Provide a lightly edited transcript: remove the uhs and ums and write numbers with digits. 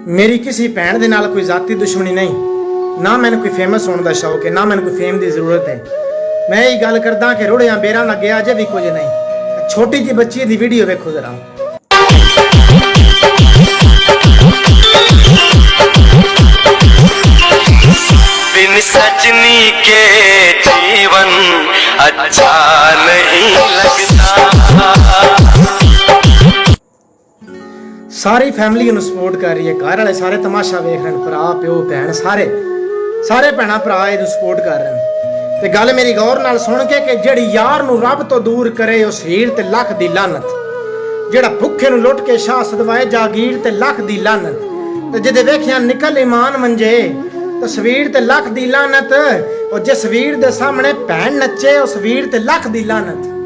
मेरी किसी भैन दे नाल कोई जाती दुश्मनी नहीं, ना मैंने कोई फेमस होने का शौक है, ना मैंने कोई फेम की जरूरत है। मैं यही गल करदा कि रुड़िया बेरा ना गया अजे भी कुछ नहीं। छोटी जी बच्ची दी वीडियो वेखो जरा। बिन सजनी के जीवन अच्छा नहीं लगता। सारी फैमिली ਨੂੰ ਸਪੋਰਟ ਕਰ ਰਹੀ ਹੈ, ਘਰ ਵਾਲੇ ਸਾਰੇ ਤਮਾਸ਼ਾ ਵੇਖ ਰਹੇ ਨੇ, ਭਰਾ ਪਿਓ ਭੈਣ ਸਾਰੇ ਭੈਣਾ ਭਰਾ ਇਹਨੂੰ ਸਪੋਰਟ ਕਰ ਰਹੇ ਨੇ। ਤੇ ਗੱਲ ਮੇਰੀ ਗੌਰ ਨਾਲ ਸੁਣ ਕੇ ਕਿ ਜਿਹੜੀ ਯਾਰ ਨੂੰ ਰੱਬ ਤੋਂ ਦੂਰ ਕਰੇ ਉਸ ਹੀਰ ਤੇ ਲੱਖ ਦੀ ਲਾਨਤ, ਜਿਹੜਾ ਭੁੱਖੇ ਨੂੰ ਲੁੱਟ ਕੇ ਸ਼ਾਹ ਸਦਵਾਏ ਜਾਗੀਰ ਤੇ ਲੱਖ ਦੀ ਲਾਨਤ, ਤੇ ਜਿਹਦੇ ਵੇਖਿਆ ਨਿਕਲ ਈਮਾਨ ਮੰਜੇ ਤਸਵੀਰ ਤੇ ਲੱਖ ਦੀ ਲਾਨਤ, ਉਹ ਜਿਸ ਵੀਰ ਦੇ ਸਾਹਮਣੇ ਭੈਣ ਨੱਚੇ ਉਸ ਵੀਰ ਤੇ ਲੱਖ ਦੀ ਲਾਨਤ।